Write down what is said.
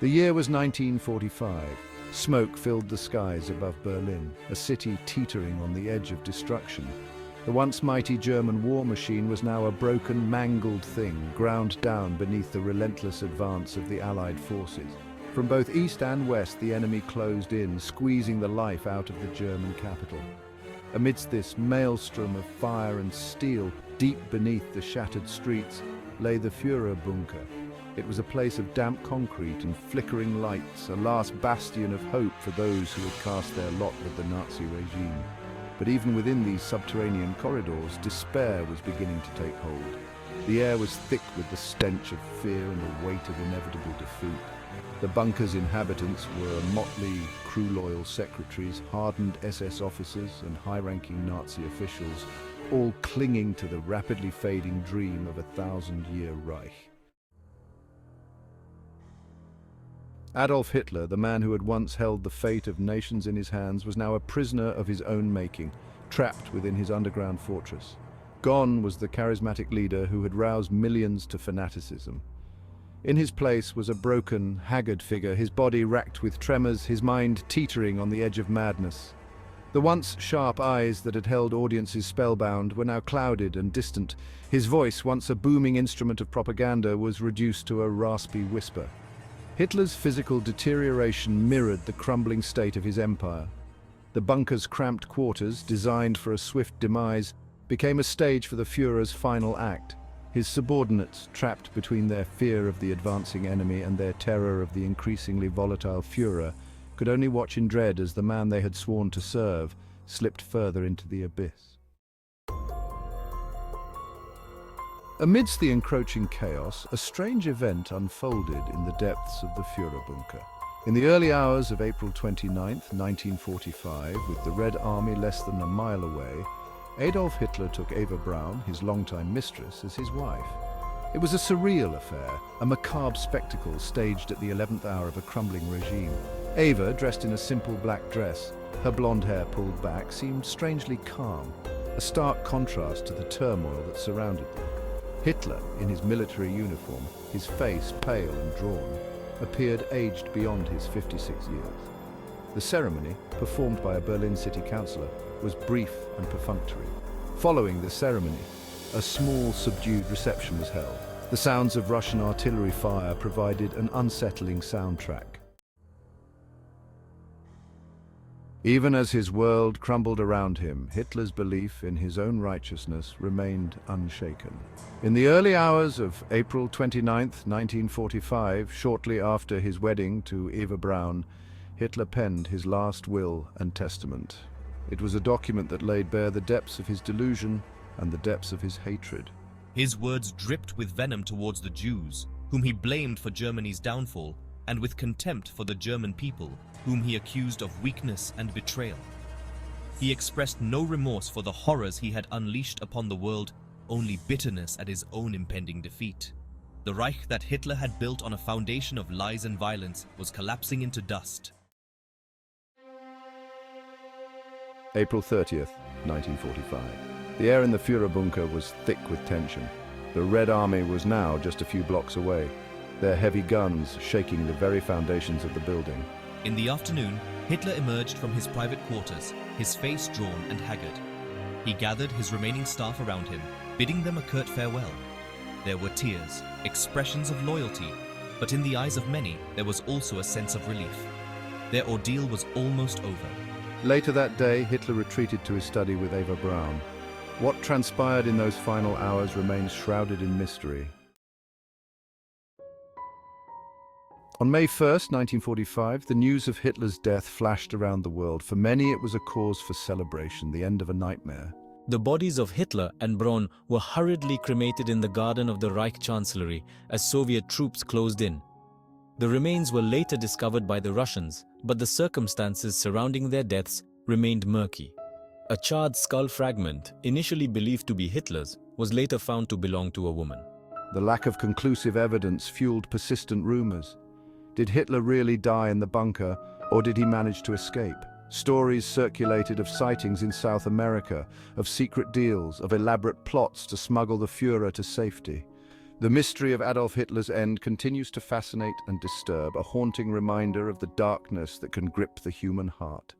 The year was 1945. Smoke filled the skies above Berlin, a city teetering on the edge of destruction. The once mighty German war machine was now a broken, mangled thing, ground down beneath the relentless advance of the Allied forces. From both east and west, the enemy closed in, squeezing the life out of the German capital. Amidst this maelstrom of fire and steel, deep beneath the shattered streets, lay the Führerbunker. It was a place of damp concrete and flickering lights, a last bastion of hope for those who had cast their lot with the Nazi regime. But even within these subterranean corridors, despair was beginning to take hold. The air was thick with the stench of fear and the weight of inevitable defeat. The bunker's inhabitants were motley, crew-loyal secretaries, hardened SS officers and high-ranking Nazi officials, all clinging to the rapidly fading dream of a 1,000-year Reich. Adolf Hitler, the man who had once held the fate of nations in his hands, was now a prisoner of his own making, trapped within his underground fortress. Gone was the charismatic leader who had roused millions to fanaticism. In his place was a broken, haggard figure, his body racked with tremors, his mind teetering on the edge of madness. The once sharp eyes that had held audiences spellbound were now clouded and distant. His voice, once a booming instrument of propaganda, was reduced to a raspy whisper. Hitler's physical deterioration mirrored the crumbling state of his empire. The bunker's cramped quarters, designed for a swift demise, became a stage for the Führer's final act. His subordinates, trapped between their fear of the advancing enemy and their terror of the increasingly volatile Führer, could only watch in dread as the man they had sworn to serve slipped further into the abyss. Amidst the encroaching chaos, a strange event unfolded in the depths of the Führerbunker. In the early hours of April 29, 1945, with the Red Army less than a mile away, Adolf Hitler took Eva Braun, his longtime mistress, as his wife. It was a surreal affair, a macabre spectacle staged at the 11th hour of a crumbling regime. Eva, dressed in a simple black dress, her blonde hair pulled back, seemed strangely calm, a stark contrast to the turmoil that surrounded them. Hitler, in his military uniform, his face pale and drawn, appeared aged beyond his 56 years. The ceremony, performed by a Berlin city councillor, was brief and perfunctory. Following the ceremony, a small, subdued reception was held. The sounds of Russian artillery fire provided an unsettling soundtrack. Even as his world crumbled around him, Hitler's belief in his own righteousness remained unshaken. In the early hours of April 29, 1945, shortly after his wedding to Eva Braun, Hitler penned his last will and testament. It was a document that laid bare the depths of his delusion and the depths of his hatred. His words dripped with venom towards the Jews, whom he blamed for Germany's downfall, and with contempt for the German people, whom he accused of weakness and betrayal. He expressed no remorse for the horrors he had unleashed upon the world, only bitterness at his own impending defeat. The Reich that Hitler had built on a foundation of lies and violence was collapsing into dust. April 30th, 1945. The air in the Führerbunker was thick with tension. The Red Army was now just a few blocks away, their heavy guns shaking the very foundations of the building. In the afternoon, Hitler emerged from his private quarters, his face drawn and haggard. He gathered his remaining staff around him, bidding them a curt farewell. There were tears, expressions of loyalty, but in the eyes of many, there was also a sense of relief. Their ordeal was almost over. Later that day, Hitler retreated to his study with Eva Braun. What transpired in those final hours remains shrouded in mystery. On May 1st, 1945, the news of Hitler's death flashed around the world. For many, it was a cause for celebration, the end of a nightmare. The bodies of Hitler and Braun were hurriedly cremated in the garden of the Reich Chancellery as Soviet troops closed in. The remains were later discovered by the Russians, but the circumstances surrounding their deaths remained murky. A charred skull fragment, initially believed to be Hitler's, was later found to belong to a woman. The lack of conclusive evidence fueled persistent rumors. Did Hitler really die in the bunker, or did he manage to escape? Stories circulated of sightings in South America, of secret deals, of elaborate plots to smuggle the Führer to safety. The mystery of Adolf Hitler's end continues to fascinate and disturb, a haunting reminder of the darkness that can grip the human heart.